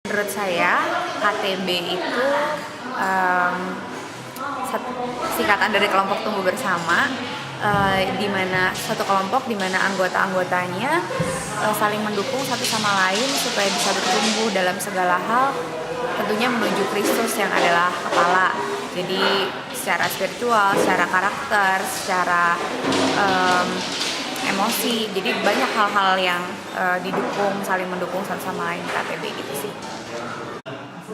Menurut saya, KTB itu singkatan dari kelompok tumbuh bersama, di mana suatu kelompok di mana anggota-anggotanya saling mendukung satu sama lain supaya bisa bertumbuh dalam segala hal, tentunya menuju Kristus yang adalah kepala. Jadi secara spiritual, secara karakter, secara emosi, jadi banyak hal-hal yang saling mendukung satu sama lain KTB gitu sih.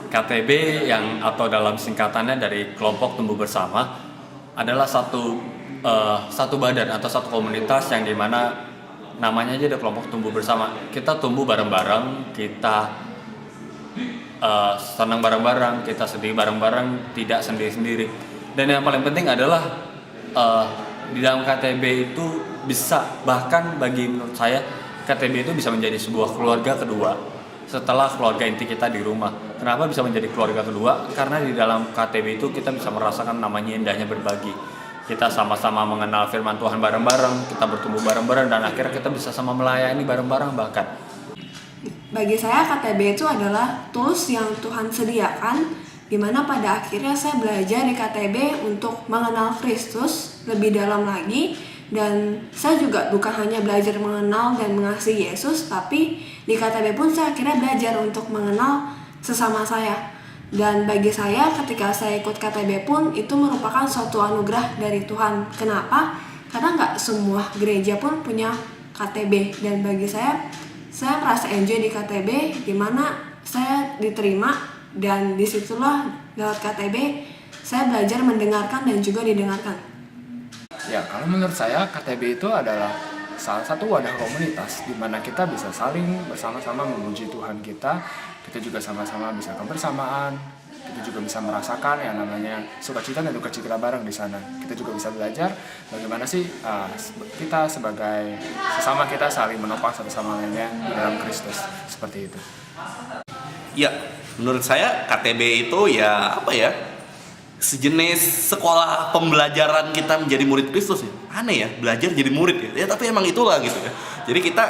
KTB yang atau dalam singkatannya dari kelompok tumbuh bersama adalah satu badan atau satu komunitas yang dimana namanya aja ada kelompok tumbuh bersama. Kita tumbuh bareng-bareng, kita senang bareng-bareng, kita sedih bareng-bareng, tidak sendiri-sendiri. Dan yang paling penting adalah di dalam KTB itu bisa, bahkan bagi menurut saya KTB itu bisa menjadi sebuah keluarga kedua setelah keluarga inti kita di rumah. Kenapa bisa menjadi keluarga kedua? Karena di dalam KTB itu kita bisa merasakan namanya indahnya berbagi. Kita sama-sama mengenal firman Tuhan bareng-bareng, kita bertumbuh bareng-bareng, dan akhirnya kita bisa sama melayani bareng-bareng bahkan. Bagi saya KTB itu adalah tools yang Tuhan sediakan, di mana pada akhirnya saya belajar di KTB untuk mengenal Kristus lebih dalam lagi. Dan saya juga bukan hanya belajar mengenal dan mengasihi Yesus, tapi di KTB pun saya akhirnya belajar untuk mengenal sesama saya. Dan bagi saya ketika saya ikut KTB pun itu merupakan suatu anugerah dari Tuhan. Kenapa? Karena nggak semua gereja pun punya KTB. Dan bagi saya merasa enjoy di KTB, di mana saya diterima, dan disitulah lewat KTB saya belajar mendengarkan dan juga didengarkan. Ya, kalau menurut saya KTB itu adalah salah satu wadah komunitas di mana kita bisa saling bersama-sama memuji Tuhan kita juga sama-sama bisa kebersamaan, kita juga bisa merasakan yang namanya sukacita dan duka cita bareng di sana. Kita juga bisa belajar bagaimana sih kita sebagai sesama kita saling menopang satu sama lainnya di dalam Kristus, seperti itu. Ya, menurut saya KTB itu ya apa ya? Sejenis sekolah pembelajaran kita menjadi murid Kristus ya. Aneh ya, belajar jadi murid ya. Ya tapi emang itulah gitu ya. Jadi kita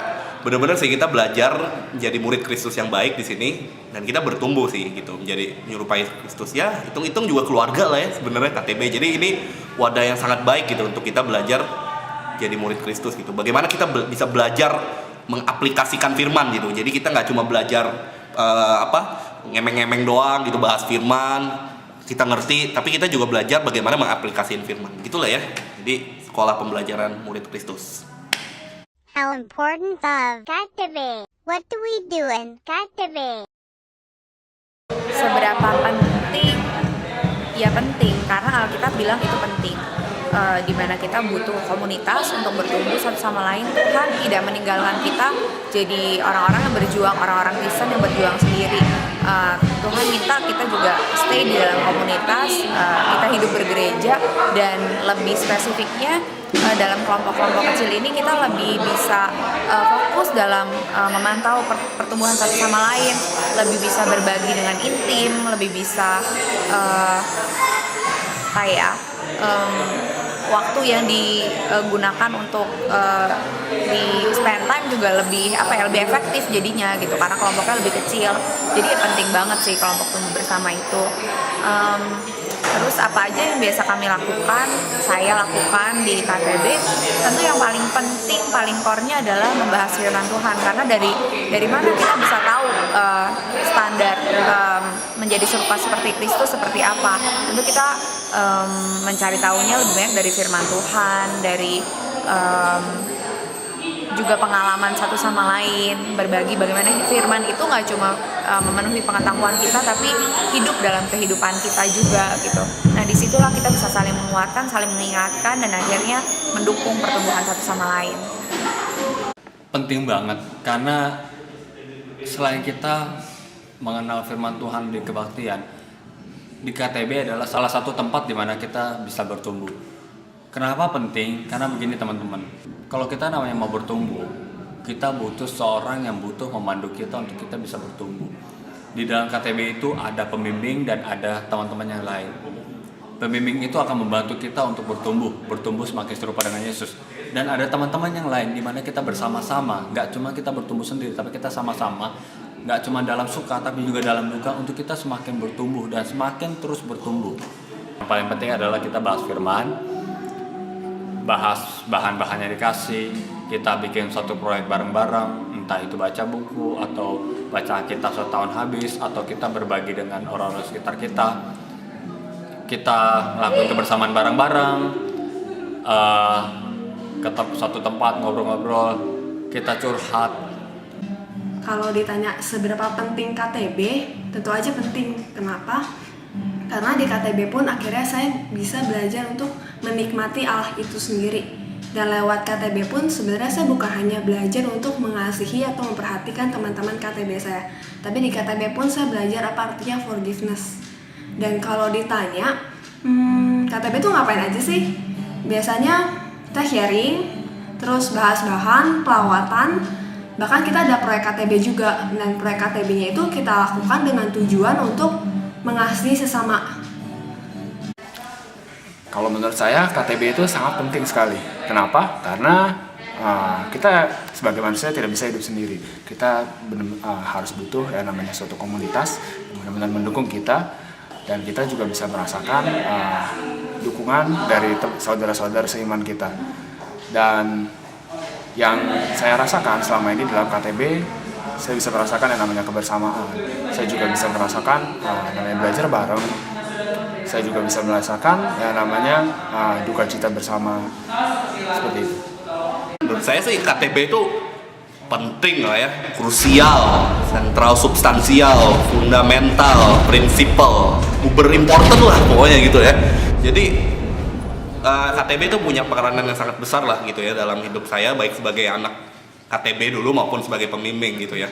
benar-benar sih kita belajar menjadi murid Kristus yang baik di sini, dan kita bertumbuh sih gitu menjadi menyerupai Kristus ya. Hitung-hitung juga keluarga lah ya sebenarnya KTB. Jadi ini wadah yang sangat baik gitu untuk kita belajar jadi murid Kristus gitu. Bagaimana kita bisa belajar mengaplikasikan firman gitu. Jadi kita nggak cuma belajar ngemeng-ngemeng doang gitu bahas firman. Kita ngerti, tapi kita juga belajar bagaimana mengaplikasikan firman. Gitulah ya. Jadi sekolah pembelajaran murid Kristus. How important of KTB? What do we do in KTB? Seberapa penting? Ya penting, karena Alkitab bilang itu penting. Di mana kita butuh komunitas untuk bertumbuh satu sama lain. Tuhan tidak meninggalkan kita jadi orang-orang yang berjuang, orang-orang Kristen yang berjuang sendiri. Tuhan minta kita juga stay di dalam komunitas, kita hidup bergereja, dan lebih spesifiknya dalam kelompok-kelompok kecil ini kita lebih bisa fokus dalam memantau pertumbuhan satu sama lain, lebih bisa berbagi dengan intim, lebih bisa waktu yang digunakan untuk di spend time juga lebih efektif jadinya gitu, karena kelompoknya lebih kecil. Jadi penting banget sih kelompok tumbuh bersama itu. Terus apa aja yang biasa kami lakukan, saya lakukan di KTB, tentu yang paling penting, paling core-nya adalah membahas firman Tuhan. Karena dari mana kita bisa tahu standar menjadi serupa seperti Kristus seperti apa. Tentu kita mencari tahunya lebih banyak dari firman Tuhan, dari juga pengalaman satu sama lain, berbagi bagaimana firman itu nggak cuma memenuhi pengetahuan kita, tapi hidup dalam kehidupan kita juga gitu. Nah disitulah kita bisa saling menguatkan, saling mengingatkan, dan akhirnya mendukung pertumbuhan satu sama lain. Penting banget, karena selain kita mengenal firman Tuhan di kebaktian, di KTB adalah salah satu tempat di mana kita bisa bertumbuh. Kenapa penting? Karena begini teman-teman, kalau kita namanya mau bertumbuh, kita butuh seorang yang butuh memandu kita untuk kita bisa bertumbuh. Di dalam KTB itu ada pembimbing dan ada teman-teman yang lain. Pembimbing itu akan membantu kita untuk bertumbuh semakin serupa dengan Yesus. dan ada teman-teman yang lain di mana kita bersama-sama, nggak cuma kita bertumbuh sendiri tapi kita sama-sama, nggak cuma dalam suka tapi juga dalam duka, untuk kita semakin bertumbuh dan semakin terus bertumbuh. Yang paling penting adalah kita bahas firman, bahas bahan-bahan yang dikasih, kita bikin suatu proyek bareng-bareng, entah itu baca buku atau baca Alkitab setahun habis, atau kita berbagi dengan orang-orang sekitar kita ngelakuin kebersamaan bareng-bareng, ke suatu tempat ngobrol-ngobrol, kita curhat. Kalau ditanya seberapa penting KTB, tentu aja penting. Kenapa? Karena di KTB pun akhirnya saya bisa belajar untuk menikmati Allah itu sendiri. Dan lewat KTB pun sebenarnya saya bukan hanya belajar untuk mengasihi atau memperhatikan teman-teman KTB saya, tapi di KTB pun saya belajar apa artinya forgiveness. Dan kalau ditanya, KTB itu ngapain aja sih? Biasanya kita sharing, terus bahas bahan, pelawatan, bahkan kita ada proyek KTB juga. Dan proyek KTB-nya itu kita lakukan dengan tujuan untuk mengasihi sesama. Kalau menurut saya KTB itu sangat penting sekali. Kenapa? Karena kita sebagai manusia tidak bisa hidup sendiri. Kita harus butuh yang namanya suatu komunitas yang benar-benar mendukung kita, dan kita juga bisa merasakan dukungan dari saudara-saudara seiman kita. Dan yang saya rasakan selama ini dalam KTB, saya bisa merasakan yang namanya kebersamaan. Saya juga bisa merasakan namanya belajar bareng. Saya juga bisa merasakan yang namanya duka cita bersama, seperti itu. Menurut saya sih KTB itu penting lah ya, krusial, sentral, substansial, fundamental, prinsipal, uber important lah pokoknya gitu ya. Jadi KTB itu punya peranan yang sangat besar lah gitu ya dalam hidup saya, baik sebagai anak KTB dulu maupun sebagai pembimbing gitu ya.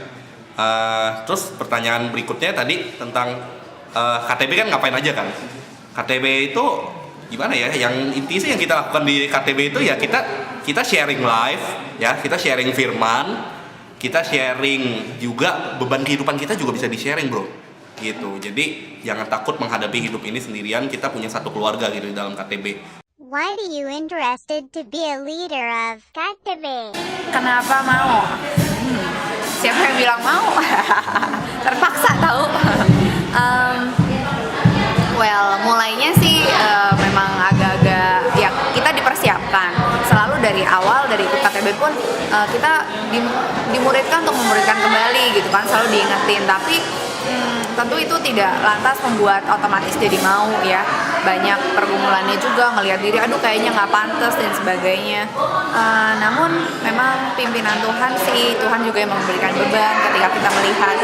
Terus pertanyaan berikutnya tadi tentang KTB kan ngapain aja kan? KTB itu gimana ya? Yang inti sih yang kita lakukan di KTB itu ya kita sharing live ya, kita sharing firman, kita sharing juga beban kehidupan kita juga bisa di-sharing bro gitu. Jadi jangan takut menghadapi hidup ini sendirian, kita punya satu keluarga gitu di dalam KTB. Why are you interested to be a leader of KTB? Kenapa mau? Siapa yang bilang mau? Terpaksa tahu. Well, mulainya sih memang agak-agak ya kita dipersiapkan selalu dari awal, dari ikut KTB pun kita dimuridkan untuk memuridkan kembali gitu kan, selalu diingetin. Tapi tentu itu tidak lantas membuat otomatis jadi mau ya. Banyak pergumulannya juga, ngelihat diri aduh kayaknya nggak pantas dan sebagainya. Namun memang pimpinan Tuhan sih, Tuhan juga yang memberikan beban ketika kita melihat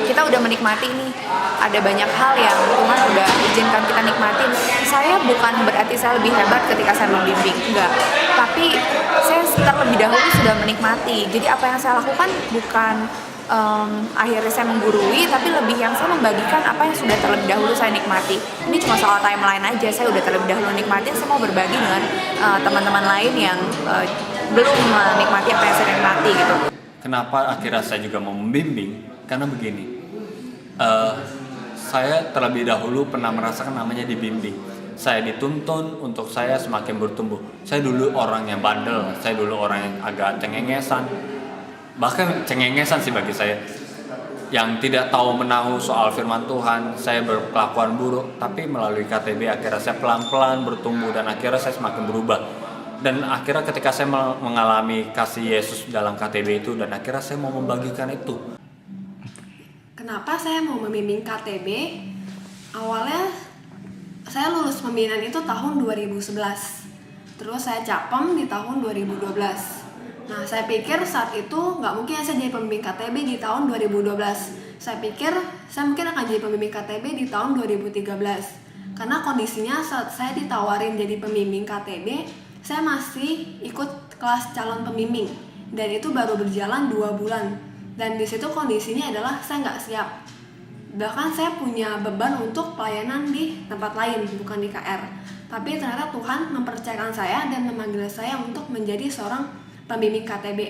kita udah menikmati nih, ada banyak hal yang Tuhan udah izinkan kita nikmatin. Saya bukan berarti saya lebih hebat ketika saya membimbing, enggak, tapi saya terlebih dahulu sudah menikmati. Jadi apa yang saya lakukan bukan akhirnya saya menggurui, tapi lebih yang saya membagikan apa yang sudah terlebih dahulu saya nikmati. Ini cuma soal timeline aja, saya udah terlebih dahulu nikmatin, saya mau berbagi dengan teman-teman lain yang belum menikmati apa yang saya nikmati gitu. Kenapa akhirnya saya juga mau membimbing? Karena begini, saya terlebih dahulu pernah merasakan namanya dibimbing. Saya dituntun untuk saya semakin bertumbuh. Saya dulu orang yang bandel, saya dulu orang yang agak cengengesan, bahkan cengengesan sih bagi saya, yang tidak tahu menahu soal firman Tuhan. Saya berkelakuan buruk, tapi melalui KTB akhirnya saya pelan-pelan bertumbuh dan akhirnya saya semakin berubah. Dan akhirnya ketika saya mengalami kasih Yesus dalam KTB itu, dan akhirnya saya mau membagikan itu. Kenapa saya mau membimbing KTB? Awalnya saya lulus pembinaan itu tahun 2011. Terus saya capem di tahun 2012. Nah, saya pikir saat itu nggak mungkin saya jadi pembimbing KTB di tahun 2012. Saya pikir saya mungkin akan jadi pembimbing KTB di tahun 2013. Karena kondisinya saat saya ditawarin jadi pembimbing KTB, saya masih ikut kelas calon pembimbing. Dan itu baru berjalan 2 bulan. Dan di situ kondisinya adalah saya nggak siap. Bahkan saya punya beban untuk pelayanan di tempat lain, bukan di KR. Tapi ternyata Tuhan mempercayakan saya dan memanggil saya untuk menjadi seorang pembimbing KTB.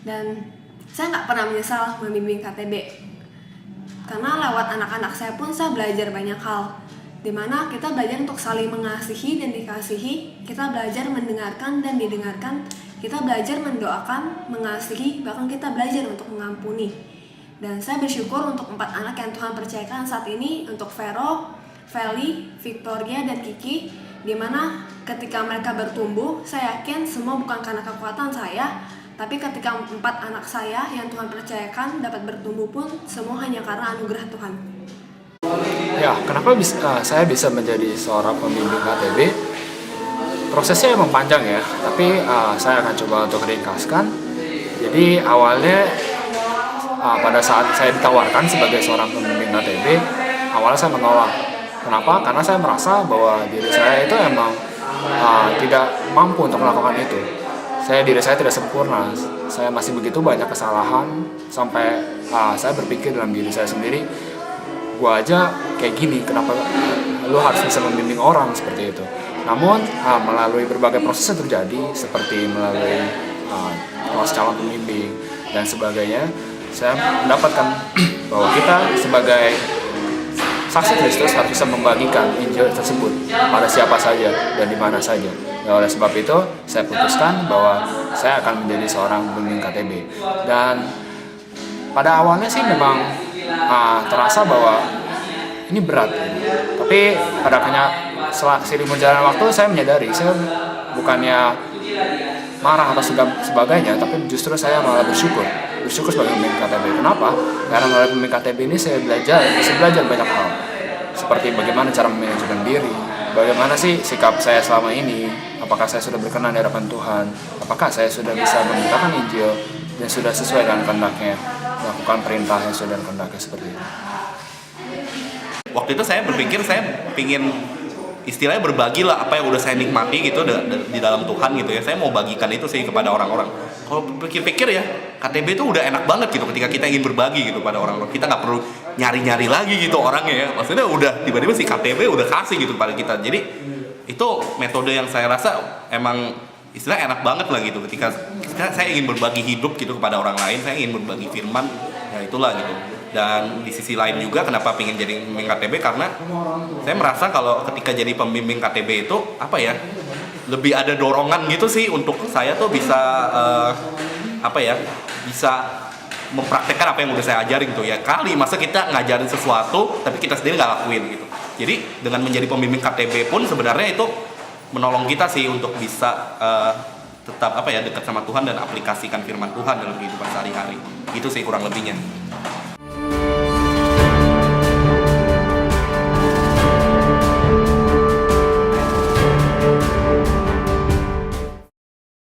Dan saya nggak pernah menyesal membimbing KTB. Karena lewat anak-anak saya pun saya belajar banyak hal. dimana kita belajar untuk saling mengasihi dan dikasihi, kita belajar mendengarkan dan didengarkan, kita belajar mendoakan, mengasihi, bahkan kita belajar untuk mengampuni. Dan saya bersyukur untuk 4 anak yang Tuhan percayakan saat ini, untuk Vero, Feli, Victoria, dan Kiki, dimana ketika mereka bertumbuh, saya yakin semua bukan karena kekuatan saya, tapi ketika 4 anak saya yang Tuhan percayakan dapat bertumbuh pun, semua hanya karena anugerah Tuhan. Ya, kenapa saya bisa menjadi seorang pembimbing KTB? Prosesnya emang panjang ya, tapi saya akan coba untuk ringkaskan. Jadi awalnya pada saat saya ditawarkan sebagai seorang pembimbing KTB, awalnya saya menolak. Kenapa? Karena saya merasa bahwa diri saya itu emang tidak mampu untuk melakukan itu. Diri saya tidak sempurna, saya masih begitu banyak kesalahan, sampai saya berpikir dalam diri saya sendiri, gua aja kayak gini, kenapa lu harus bisa membimbing orang seperti itu. Namun melalui berbagai proses yang terjadi, seperti melalui kelas calon pembimbing dan sebagainya, saya mendapatkan bahwa kita sebagai saksi Kristus harus bisa membagikan Injil tersebut pada siapa saja dan di mana saja. Ya, oleh sebab itu, saya putuskan bahwa saya akan menjadi seorang pembimbing KTB. Dan pada awalnya sih memang terasa bahwa ini berat. Tapi pada seiring berjalan waktu, saya menyadari saya bukannya marah atau sebagainya, tapi justru saya malah bersyukur sebagai pembimbing KTB. Kenapa? Karena melalui pembimbing KTB ini saya bisa belajar banyak hal, seperti bagaimana cara memanajemen diri, bagaimana sih sikap saya selama ini, apakah saya sudah berkenan di hadapan Tuhan, apakah saya sudah bisa memberitakan Injil dan sudah sesuai dengan kehendaknya, melakukan perintah yang sudah dengan kehendaknya seperti itu. Waktu itu saya berpikir saya pingin istilahnya berbagi lah apa yang udah saya nikmati gitu di dalam Tuhan gitu ya. Saya mau bagikan itu sih kepada orang-orang. Kalau pikir-pikir ya, KTB itu udah enak banget gitu ketika kita ingin berbagi gitu pada orang-orang. Kita nggak perlu nyari-nyari lagi gitu orangnya ya. Maksudnya udah tiba-tiba si KTB udah kasih gitu pada kita. Jadi itu metode yang saya rasa emang istilahnya enak banget lah gitu ketika saya ingin berbagi hidup gitu kepada orang lain, saya ingin berbagi firman, ya itulah gitu. Dan di sisi lain juga kenapa pengen jadi pembimbing KTB, karena saya merasa kalau ketika jadi pembimbing KTB itu apa ya, lebih ada dorongan gitu sih untuk saya tuh bisa bisa mempraktekkan apa yang udah saya ajarin tuh ya. Kali masa kita ngajarin sesuatu tapi kita sendiri nggak lakuin gitu. Jadi dengan menjadi pembimbing KTB pun sebenarnya itu menolong kita sih untuk bisa tetap dekat sama Tuhan dan aplikasikan firman Tuhan dalam kehidupan sehari-hari. Itu sih kurang lebihnya.